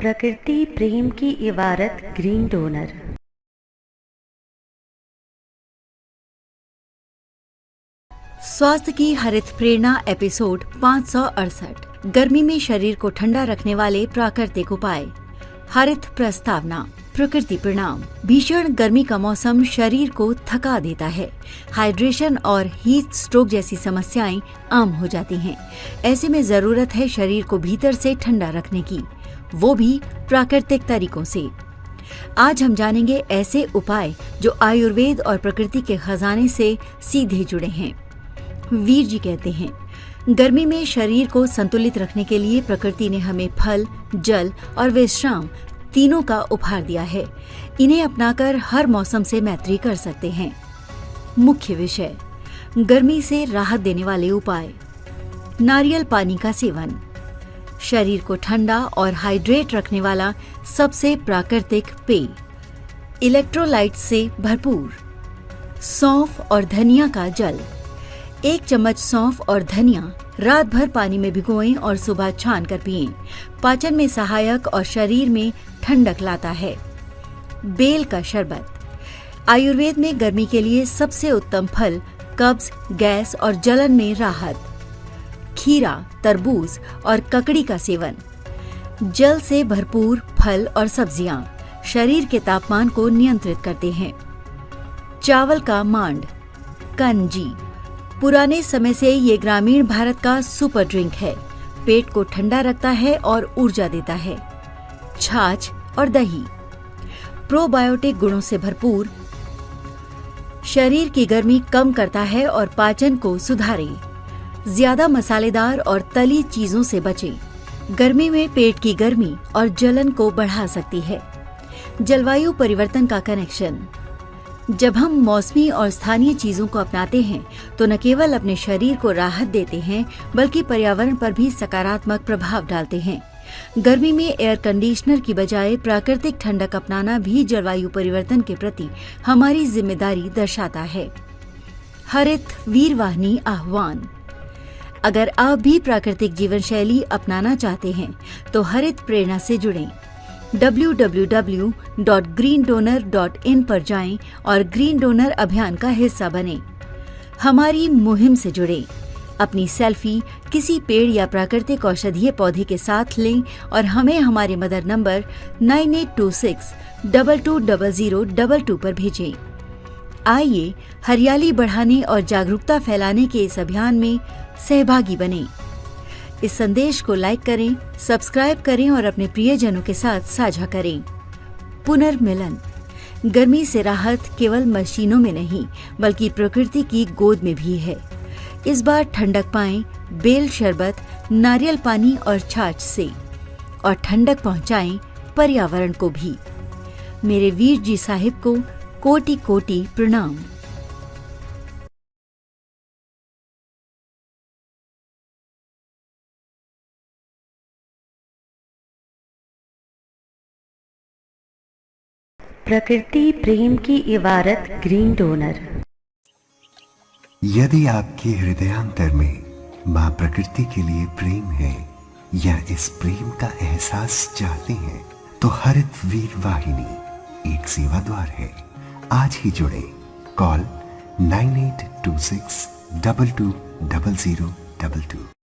प्रकृति प्रेम की इबारत ग्रीन डोनर। स्वास्थ्य की हरित प्रेरणा एपिसोड 568। गर्मी में शरीर को ठंडा रखने वाले प्राकृतिक उपाय। हरित प्रस्तावना। प्रकृति प्रणाम। भीषण गर्मी का मौसम शरीर को थका देता है। हाइड्रेशन और हीट स्ट्रोक जैसी समस्याएं आम हो जाती हैं। ऐसे में जरूरत है शरीर को भीतर से ठंडा रखने की, वो भी प्राकृतिक तरीकों से। आज हम जानेंगे ऐसे उपाय जो आयुर्वेद और प्रकृति के खजाने से सीधे जुड़े हैं। वीर जी कहते हैं, गर्मी में शरीर को संतुलित रखने के लिए प्रकृति ने हमें फल, जल और विश्राम तीनों का उपहार दिया है। इन्हें अपनाकर हर मौसम से मैत्री कर सकते हैं। मुख्य विषय: गर्मी से राहत देने वाले उपाय। नारियल पानी का सेवन शरीर को ठंडा और हाइड्रेट रखने वाला सबसे प्राकृतिक पेय। इलेक्ट्रोलाइट से भरपूर। सौंफ और धनिया का जल। 1 चम्मच सौंफ और धनिया रात भर पानी में भिगोएं और सुबह छान कर पिएं। पाचन में सहायक और शरीर में ठंडक लाता है। बेल का शरबत। आयुर्वेद में गर्मी के लिए सबसे उत्तम फल। कब्ज, गैस और जलन में राहत। खीरा, तरबूज और ककड़ी का सेवन। जल से भरपूर फल और सब्जियां शरीर के तापमान को नियंत्रित करते हैं। चावल का मांड। कंजी। पुराने समय से ये ग्रामीण भारत का सुपर ड्रिंक है। पेट को ठंडा रखता है और ऊर्जा देता है। छाछ और दही प्रोबायोटिक गुणों से भरपूर, शरीर की गर्मी कम करता है और पाचन को सुधारे। ज्यादा मसालेदार और तली चीजों से बचें। गर्मी में पेट की गर्मी और जलन को बढ़ा सकती है। जलवायु परिवर्तन का कनेक्शन। जब हम मौसमी और स्थानीय चीजों को अपनाते हैं तो न केवल अपने शरीर को राहत देते हैं बल्कि पर्यावरण पर भी सकारात्मक प्रभाव डालते हैं। गर्मी में एयर कंडीशनर की बजाय प्राकृतिक ठंडक अपनाना भी जलवायु परिवर्तन के प्रति हमारी जिम्मेदारी दर्शाता है। हरित वीरवाहिनी आह्वान। अगर आप भी प्राकृतिक जीवन शैली अपनाना चाहते हैं तो हरित प्रेरणा से जुड़ें। www.greendonor.in पर जाएं और ग्रीन डोनर अभियान का हिस्सा बनें। हमारी मुहिम से जुड़ें। अपनी सेल्फी किसी पेड़ या प्राकृतिक औषधीय पौधे के साथ लें और हमें हमारे मदर नंबर 9826220022 पर भेजें। आइए हरियाली बढ़ाने और जागरूकता फैलाने के इस अभियान में सहभागी बनें। इस संदेश को लाइक करें, सब्सक्राइब करें और अपने प्रियजनों के साथ साझा करें। पुनर्मिलन। गर्मी से राहत केवल मशीनों में नहीं बल्कि प्रकृति की गोद में भी है। इस बार ठंडक पाएं बेल शरबत, नारियल पानी और छाछ से, और ठंडक पहुंचाएं पर्यावरण को भी। मेरे वीर जी साहिब को कोटि कोटि प्रणाम। प्रकृति प्रेम की इबारत ग्रीन डोनर। यदि आपके हृदयांतर में मां प्रकृति के लिए प्रेम है या इस प्रेम का एहसास चाहते हैं तो हरित वीर वाहिनी एक सेवा द्वार है। आज ही जुड़े। कॉल 9826220022।